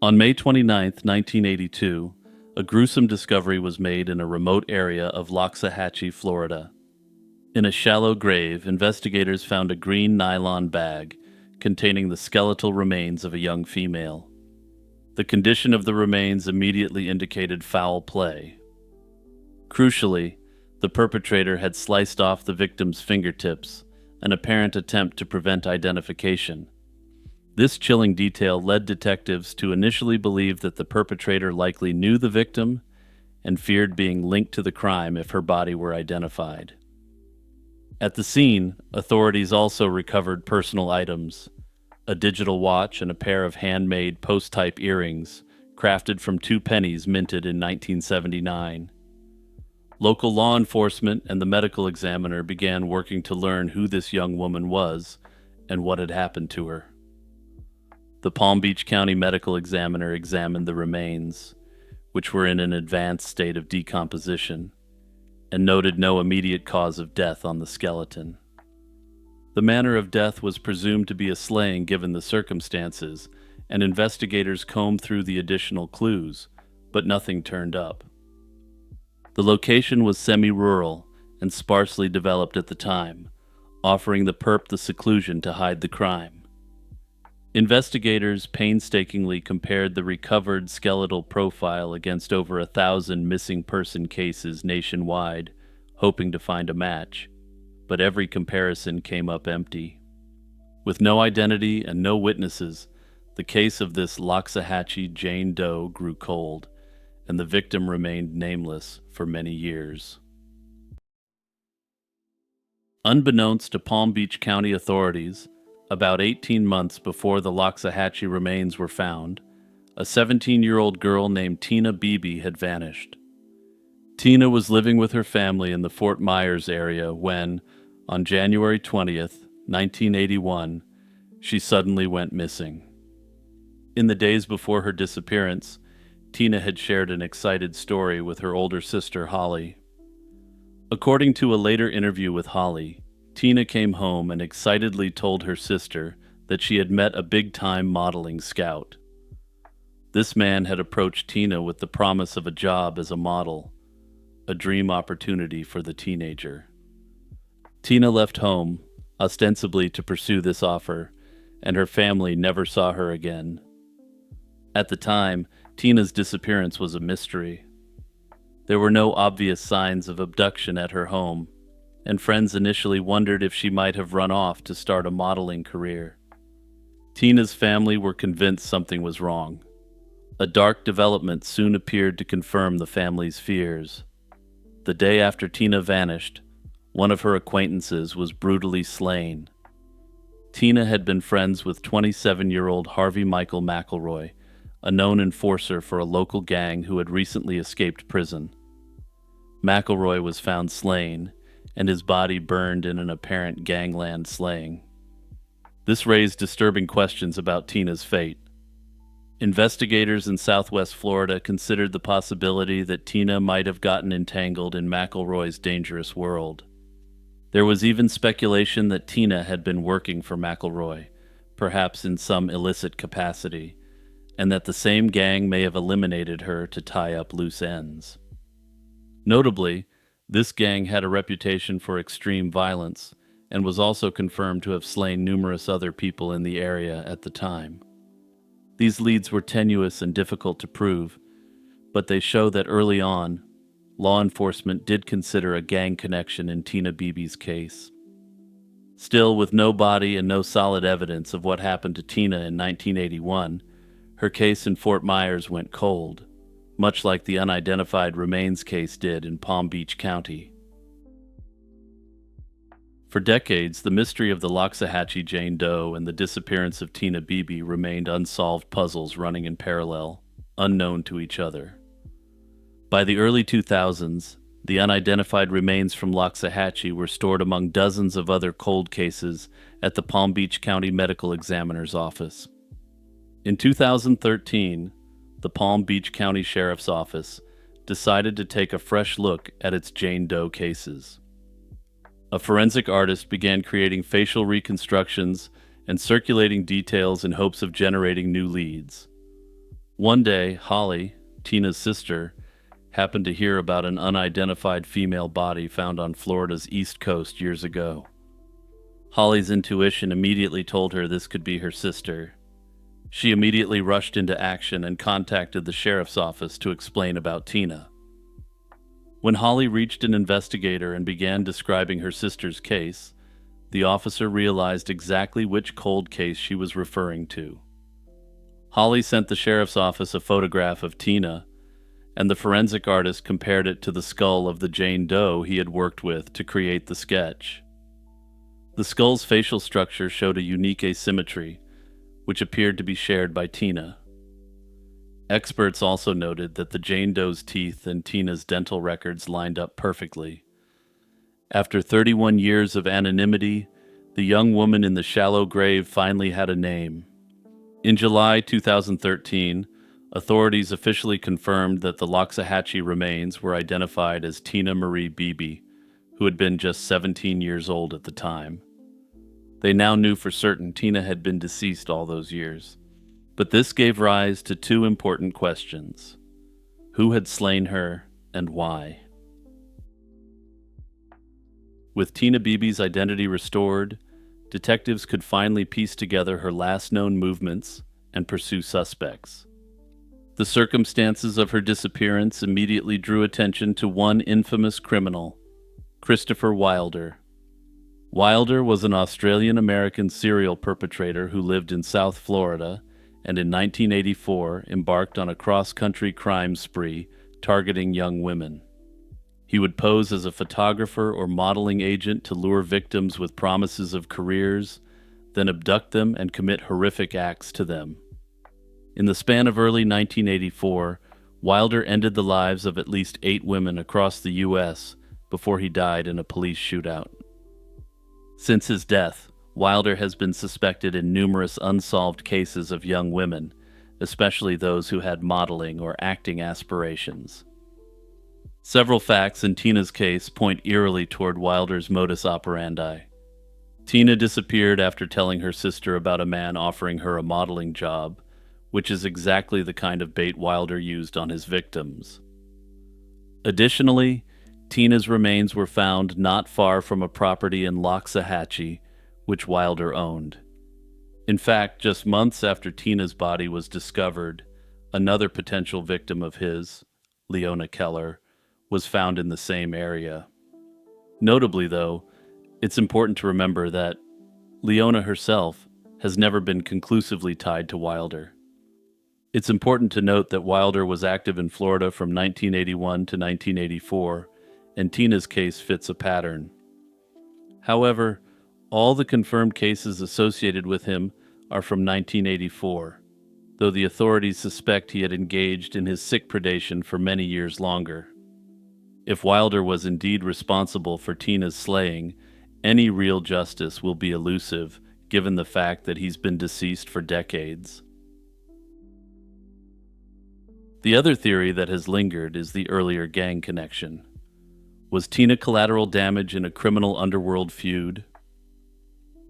On May 29, 1982, a gruesome discovery was made in a remote area of Loxahatchee, Florida. In a shallow grave, investigators found a green nylon bag containing the skeletal remains of a young female. The condition of the remains immediately indicated foul play. Crucially, the perpetrator had sliced off the victim's fingertips, an apparent attempt to prevent identification. This chilling detail led detectives to initially believe that the perpetrator likely knew the victim and feared being linked to the crime if her body were identified. At the scene, authorities also recovered personal items: a digital watch and a pair of handmade post-type earrings crafted from 2 pennies minted in 1979. Local law enforcement and the medical examiner began working to learn who this young woman was and what had happened to her. The Palm Beach County medical examiner examined the remains, which were in an advanced state of decomposition, and noted no immediate cause of death on the skeleton. The manner of death was presumed to be a slaying given the circumstances, and investigators combed through the additional clues, but nothing turned up. The location was semi-rural and sparsely developed at the time, offering the perp the seclusion to hide the crime. Investigators painstakingly compared the recovered skeletal profile against over 1,000 missing person cases nationwide, hoping to find a match, but every comparison came up empty. With no identity and no witnesses, the case of this Loxahatchee Jane Doe grew cold, and the victim remained nameless for many years. Unbeknownst to Palm Beach County authorities, about 18 months before the Loxahatchee remains were found, a 17-year-old girl named Tina Beebe had vanished. Tina was living with her family in the Fort Myers area when, on January 20th, 1981, she suddenly went missing. In the days before her disappearance, Tina had shared an excited story with her older sister, Holly. According to a later interview with Holly, Tina came home and excitedly told her sister that she had met a big-time modeling scout. This man had approached Tina with the promise of a job as a model, a dream opportunity for the teenager. Tina left home, ostensibly to pursue this offer, and her family never saw her again. At the time, Tina's disappearance was a mystery. There were no obvious signs of abduction at her home, and friends initially wondered if she might have run off to start a modeling career. Tina's family were convinced something was wrong. A dark development soon appeared to confirm the family's fears. The day after Tina vanished, one of her acquaintances was brutally slain. Tina had been friends with 27-year-old Harvey Michael McElroy, a known enforcer for a local gang who had recently escaped prison. McElroy was found slain, and his body burned in an apparent gangland slaying. This raised disturbing questions about Tina's fate. Investigators in Southwest Florida considered the possibility that Tina might have gotten entangled in McElroy's dangerous world. There was even speculation that Tina had been working for McElroy, perhaps in some illicit capacity, and that the same gang may have eliminated her to tie up loose ends. Notably, this gang had a reputation for extreme violence and was also confirmed to have slain numerous other people in the area at the time. These leads were tenuous and difficult to prove, but they show that early on, law enforcement did consider a gang connection in Tina Beebe's case. Still, with no body and no solid evidence of what happened to Tina in 1981, her case in Fort Myers went cold, much like the unidentified remains case did in Palm Beach County. For decades, the mystery of the Loxahatchee Jane Doe and the disappearance of Tina Beebe remained unsolved puzzles running in parallel, unknown to each other. By the early 2000s, the unidentified remains from Loxahatchee were stored among dozens of other cold cases at the Palm Beach County Medical Examiner's Office. In 2013, the Palm Beach County Sheriff's Office decided to take a fresh look at its Jane Doe cases. A forensic artist began creating facial reconstructions and circulating details in hopes of generating new leads. One day, Holly, Tina's sister, happened to hear about an unidentified female body found on Florida's East Coast years ago. Holly's intuition immediately told her this could be her sister. She immediately rushed into action and contacted the sheriff's office to explain about Tina. When Holly reached an investigator and began describing her sister's case, the officer realized exactly which cold case she was referring to. Holly sent the sheriff's office a photograph of Tina, and the forensic artist compared it to the skull of the Jane Doe he had worked with to create the sketch. The skull's facial structure showed a unique asymmetry, which appeared to be shared by Tina. Experts also noted that the Jane Doe's teeth and Tina's dental records lined up perfectly. After 31 years of anonymity, the young woman in the shallow grave finally had a name. In July 2013, authorities officially confirmed that the Loxahatchee remains were identified as Tina Marie Beebe, who had been just 17 years old at the time. They now knew for certain Tina had been deceased all those years. But this gave rise to two important questions. Who had slain her, and why? With Tina Beebe's identity restored, detectives could finally piece together her last known movements and pursue suspects. The circumstances of her disappearance immediately drew attention to one infamous criminal, Christopher Wilder. Wilder was an Australian-American serial perpetrator who lived in South Florida and in 1984 embarked on a cross-country crime spree targeting young women. He would pose as a photographer or modeling agent to lure victims with promises of careers, then abduct them and commit horrific acts to them. In the span of early 1984, Wilder ended the lives of at least 8 women across the U.S. before he died in a police shootout. Since his death, Wilder has been suspected in numerous unsolved cases of young women, especially those who had modeling or acting aspirations. Several facts in Tina's case point eerily toward Wilder's modus operandi. Tina disappeared after telling her sister about a man offering her a modeling job, which is exactly the kind of bait Wilder used on his victims. Additionally, Tina's remains were found not far from a property in Loxahatchee, which Wilder owned. In fact, just months after Tina's body was discovered, another potential victim of his, Leona Keller, was found in the same area. Notably, though, it's important to remember that Leona herself has never been conclusively tied to Wilder. It's important to note that Wilder was active in Florida from 1981 to 1984, and Tina's case fits a pattern. However, all the confirmed cases associated with him are from 1984, though the authorities suspect he had engaged in his sick predation for many years longer. If Wilder was indeed responsible for Tina's slaying, any real justice will be elusive, given the fact that he's been deceased for decades. The other theory that has lingered is the earlier gang connection. Was Tina collateral damage in a criminal underworld feud?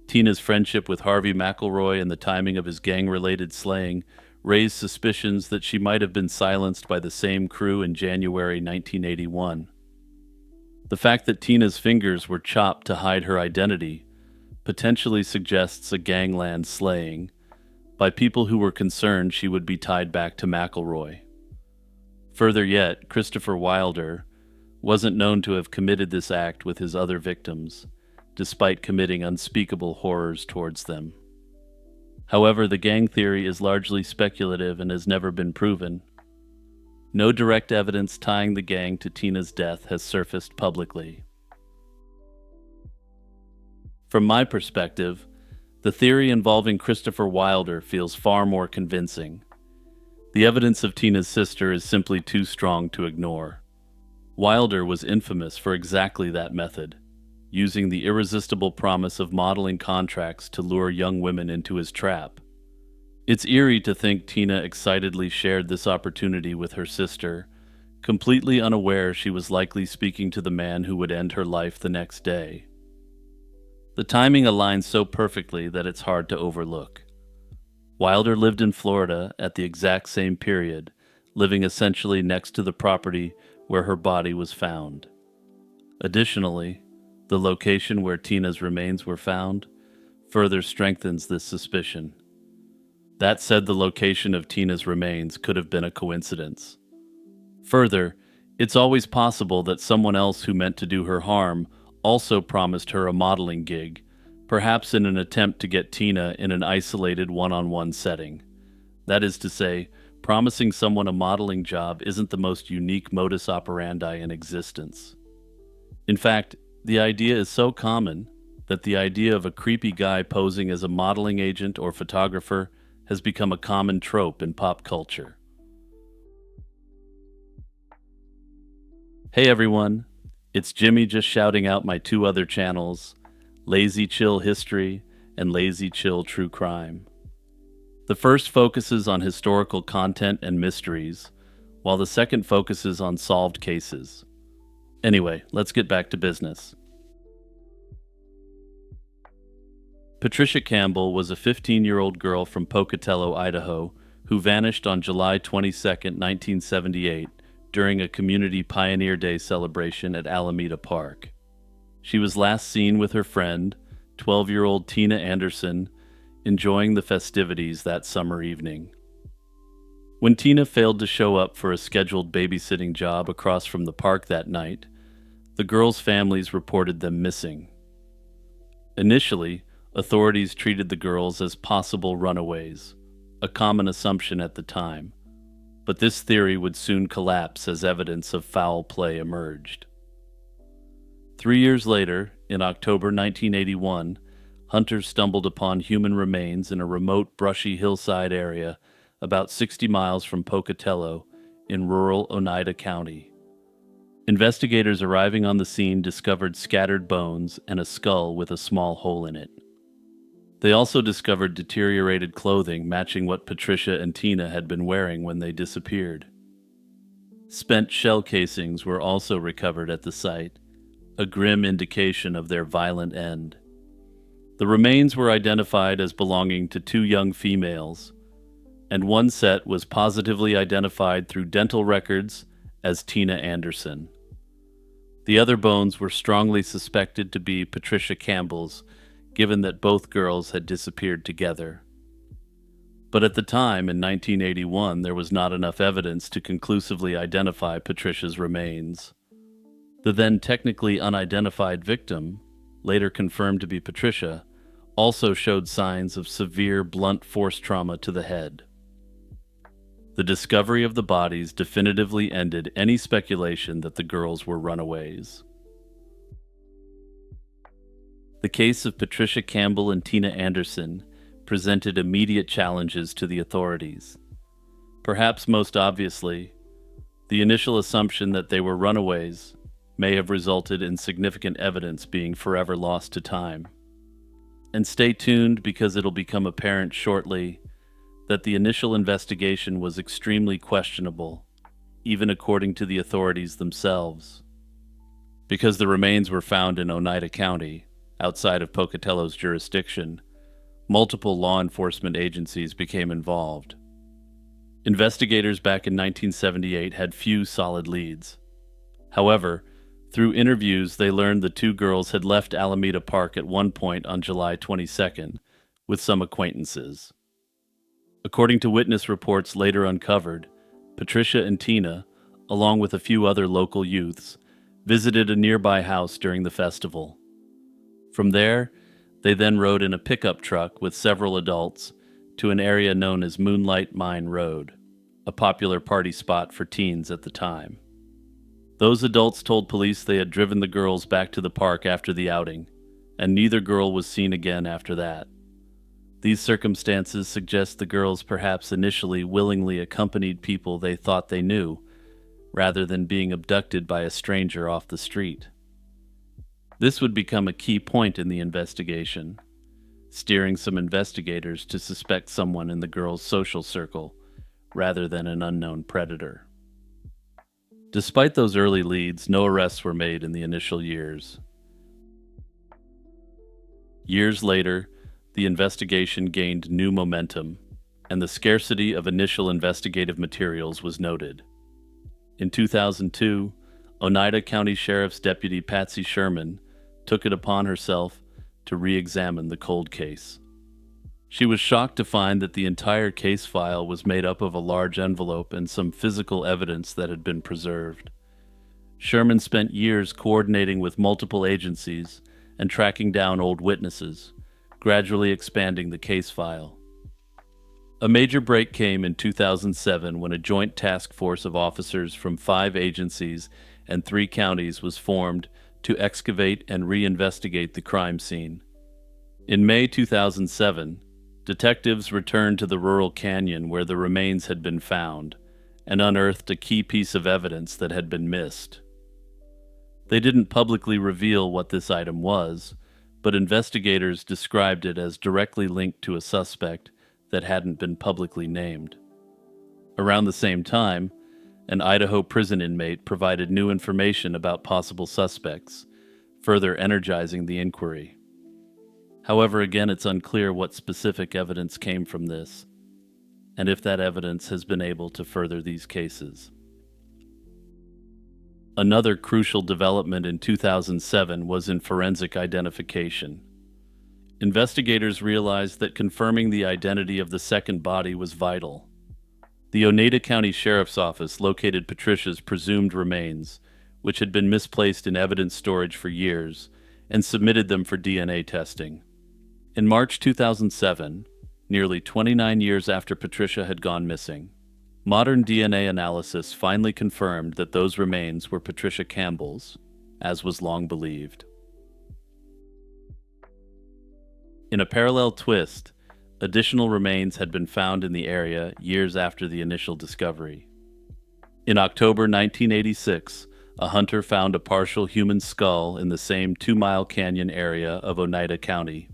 Tina's friendship with Harvey McElroy and the timing of his gang-related slaying raised suspicions that she might have been silenced by the same crew in January 1981. The fact that Tina's fingers were chopped to hide her identity potentially suggests a gangland slaying by people who were concerned she would be tied back to McElroy. Further yet, Christopher Wilder wasn't known to have committed this act with his other victims, despite committing unspeakable horrors towards them. However, the gang theory is largely speculative and has never been proven. No direct evidence tying the gang to Tina's death has surfaced publicly. From my perspective, the theory involving Christopher Wilder feels far more convincing. The evidence of Tina's sister is simply too strong to ignore. Wilder was infamous for exactly that method, using the irresistible promise of modeling contracts to lure young women into his trap. It's eerie to think Tina excitedly shared this opportunity with her sister, completely unaware she was likely speaking to the man who would end her life the next day. The timing aligns so perfectly that it's hard to overlook. Wilder lived in Florida at the exact same period, living essentially next to the property where her body was found. Additionally, the location where Tina's remains were found further strengthens this suspicion. That said, the location of Tina's remains could have been a coincidence. Further, it's always possible that someone else who meant to do her harm also promised her a modeling gig, perhaps in an attempt to get Tina in an isolated one-on-one setting. That is to say, promising someone a modeling job isn't the most unique modus operandi in existence. In fact, the idea is so common that the idea of a creepy guy posing as a modeling agent or photographer has become a common trope in pop culture. Hey everyone, it's Jimmy just shouting out my two other channels, Lazy Chill History and Lazy Chill True Crime. The first focuses on historical content and mysteries, while the second focuses on solved cases. Anyway, let's get back to business. Patricia Campbell was a 15-year-old girl from Pocatello, Idaho, who vanished on July 22, 1978, during a Community Pioneer Day celebration at Alameda Park. She was last seen with her friend, 12-year-old Tina Anderson, enjoying the festivities that summer evening. When Tina failed to show up for a scheduled babysitting job across from the park that night, the girls' families reported them missing. Initially, authorities treated the girls as possible runaways, a common assumption at the time, but this theory would soon collapse as evidence of foul play emerged. 3 years later, in October 1981, hunters stumbled upon human remains in a remote brushy hillside area about 60 miles from Pocatello in rural Oneida County. Investigators arriving on the scene discovered scattered bones and a skull with a small hole in it. They also discovered deteriorated clothing matching what Patricia and Tina had been wearing when they disappeared. Spent shell casings were also recovered at the site, a grim indication of their violent end. The remains were identified as belonging to two young females, and one set was positively identified through dental records as Tina Anderson. The other bones were strongly suspected to be Patricia Campbell's, given that both girls had disappeared together. But at the time, in 1981, there was not enough evidence to conclusively identify Patricia's remains. The then technically unidentified victim, later confirmed to be Patricia, also showed signs of severe blunt force trauma to the head. The discovery of the bodies definitively ended any speculation that the girls were runaways. The case of Patricia Campbell and Tina Anderson presented immediate challenges to the authorities. Perhaps most obviously, the initial assumption that they were runaways may have resulted in significant evidence being forever lost to time. And stay tuned, because it'll become apparent shortly that the initial investigation was extremely questionable, even according to the authorities themselves. Because the remains were found in Oneida County, outside of Pocatello's jurisdiction, multiple law enforcement agencies became involved. Investigators back in 1978 had few solid leads. However, through interviews, they learned the two girls had left Alameda Park at one point on July 22nd with some acquaintances. According to witness reports later uncovered, Patricia and Tina, along with a few other local youths, visited a nearby house during the festival. From there, they then rode in a pickup truck with several adults to an area known as Moonlight Mine Road, a popular party spot for teens at the time. Those adults told police they had driven the girls back to the park after the outing, and neither girl was seen again after that. These circumstances suggest the girls perhaps initially willingly accompanied people they thought they knew, rather than being abducted by a stranger off the street. This would become a key point in the investigation, steering some investigators to suspect someone in the girls' social circle rather than an unknown predator. Despite those early leads, no arrests were made in the initial years. Years later, the investigation gained new momentum, and the scarcity of initial investigative materials was noted. In 2002, Oneida County Sheriff's Deputy Patsy Sherman took it upon herself to re-examine the cold case. She was shocked to find that the entire case file was made up of a large envelope and some physical evidence that had been preserved. Sherman spent years coordinating with multiple agencies and tracking down old witnesses, gradually expanding the case file. A major break came in 2007 when a joint task force of officers from 5 agencies and 3 counties was formed to excavate and reinvestigate the crime scene. In May 2007, detectives returned to the rural canyon where the remains had been found and unearthed a key piece of evidence that had been missed. They didn't publicly reveal what this item was, but investigators described it as directly linked to a suspect that hadn't been publicly named. Around the same time, an Idaho prison inmate provided new information about possible suspects, further energizing the inquiry. However, again, it's unclear what specific evidence came from this, and if that evidence has been able to further these cases. Another crucial development in 2007 was in forensic identification. Investigators realized that confirming the identity of the second body was vital. The Oneida County Sheriff's Office located Patricia's presumed remains, which had been misplaced in evidence storage for years, and submitted them for DNA testing. In March 2007, nearly 29 years after Patricia had gone missing, modern DNA analysis finally confirmed that those remains were Patricia Campbell's, as was long believed. In a parallel twist, additional remains had been found in the area years after the initial discovery. In October 1986, a hunter found a partial human skull in the same 2-mile canyon area of Oneida County.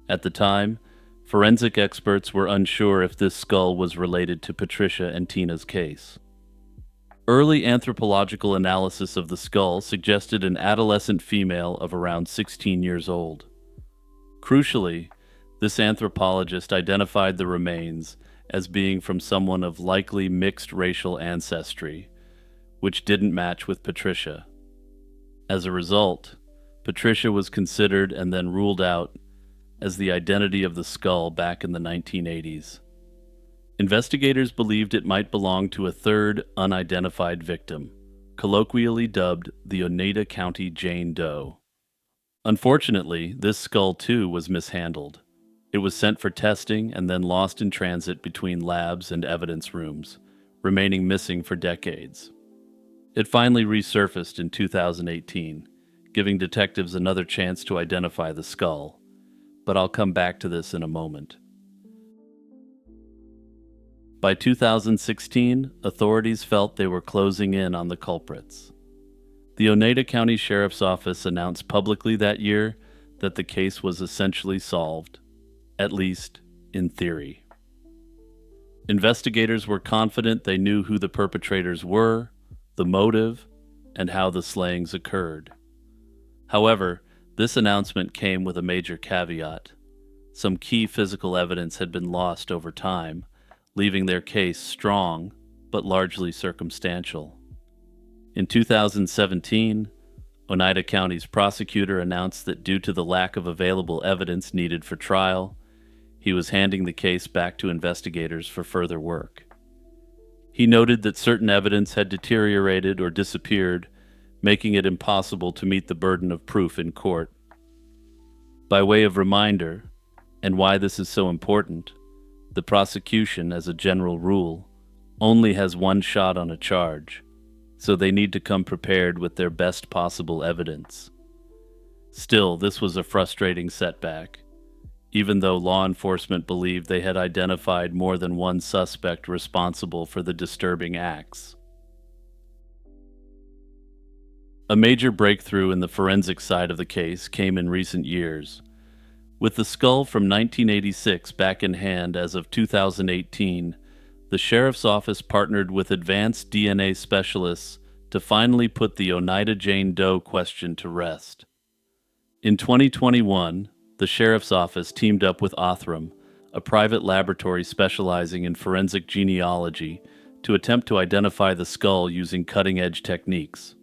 At the time, forensic experts were unsure if this skull was related to Patricia and Tina's case. Early anthropological analysis of the skull suggested an adolescent female of around 16 years old. Crucially, this anthropologist identified the remains as being from someone of likely mixed racial ancestry, which didn't match with Patricia. As a result, Patricia was considered and then ruled out as the identity of the skull back in the 1980s. Investigators believed it might belong to a third unidentified victim, colloquially dubbed the Oneida County Jane Doe. Unfortunately, this skull too was mishandled. It was sent for testing and then lost in transit between labs and evidence rooms, remaining missing for decades. It finally resurfaced in 2018, giving detectives another chance to identify the skull, but I'll come back to this in a moment. By 2016, authorities felt they were closing in on the culprits. The Oneida County Sheriff's Office announced publicly that year that the case was essentially solved, at least in theory. Investigators were confident they knew who the perpetrators were, the motive, and how the slayings occurred. However, this announcement came with a major caveat. Some key physical evidence had been lost over time, leaving their case strong but largely circumstantial. In 2017, Oneida County's prosecutor announced that due to the lack of available evidence needed for trial, he was handing the case back to investigators for further work. He noted that certain evidence had deteriorated or disappeared, making it impossible to meet the burden of proof in court. By way of reminder, and why this is so important, the prosecution, as a general rule, only has one shot on a charge, so they need to come prepared with their best possible evidence. Still, this was a frustrating setback, even though law enforcement believed they had identified more than one suspect responsible for the disturbing acts. A major breakthrough in the forensic side of the case came in recent years. With the skull from 1986 back in hand as of 2018, the Sheriff's Office partnered with advanced DNA specialists to finally put the Oneida Jane Doe question to rest. In 2021, the Sheriff's Office teamed up with Othram, a private laboratory specializing in forensic genealogy, to attempt to identify the skull using cutting-edge techniques.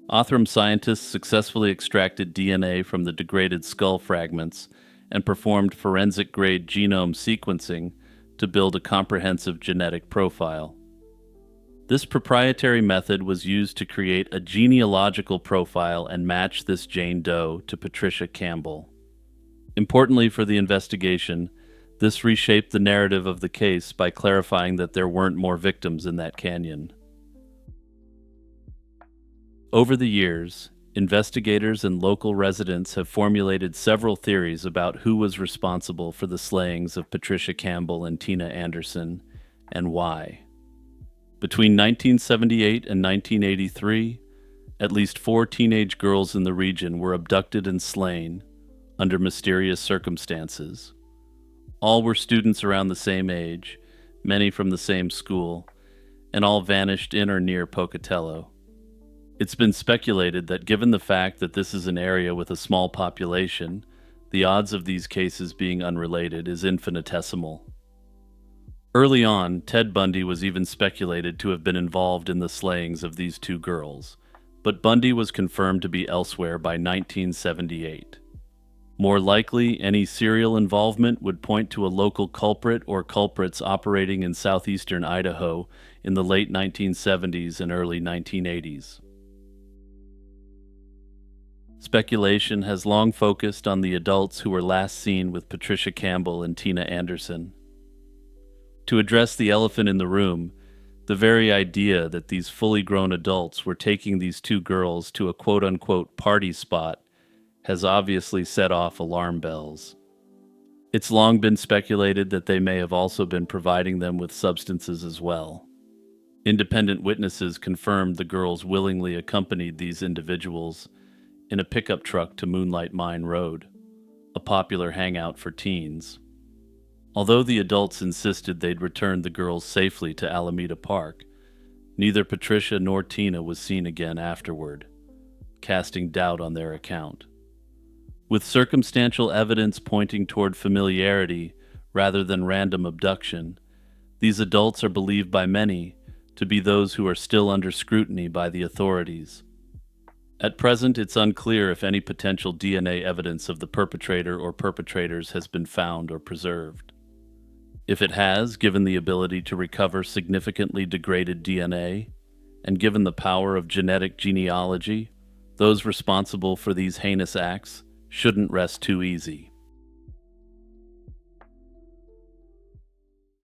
Othram scientists successfully extracted DNA from the degraded skull fragments and performed forensic-grade genome sequencing to build a comprehensive genetic profile. This proprietary method was used to create a genealogical profile and match this Jane Doe to Patricia Campbell. Importantly for the investigation, this reshaped the narrative of the case by clarifying that there weren't more victims in that canyon. Over the years, investigators and local residents have formulated several theories about who was responsible for the slayings of Patricia Campbell and Tina Anderson, and why. Between 1978 and 1983, at least 4 teenage girls in the region were abducted and slain under mysterious circumstances. All were students around the same age, many from the same school, and all vanished in or near Pocatello. It's been speculated that given the fact that this is an area with a small population, the odds of these cases being unrelated is infinitesimal. Early on, Ted Bundy was even speculated to have been involved in the slayings of these 2 girls, but Bundy was confirmed to be elsewhere by 1978. More likely, any serial involvement would point to a local culprit or culprits operating in southeastern Idaho in the late 1970s and early 1980s. Speculation has long focused on the adults who were last seen with Patricia Campbell and Tina Anderson. To address the elephant in the room, the very idea that these fully grown adults were taking these 2 girls to a quote-unquote party spot has obviously set off alarm bells. It's long been speculated that they may have also been providing them with substances as well. Independent witnesses confirmed the girls willingly accompanied these individuals in a pickup truck to Moonlight Mine Road, a popular hangout for teens. Although the adults insisted they'd return the girls safely to Alameda Park, neither Patricia nor Tina was seen again afterward, casting doubt on their account. With circumstantial evidence pointing toward familiarity rather than random abduction, these adults are believed by many to be those who are still under scrutiny by the authorities. At present, it's unclear if any potential DNA evidence of the perpetrator or perpetrators has been found or preserved. If it has, given the ability to recover significantly degraded DNA, and given the power of genetic genealogy, those responsible for these heinous acts shouldn't rest too easy.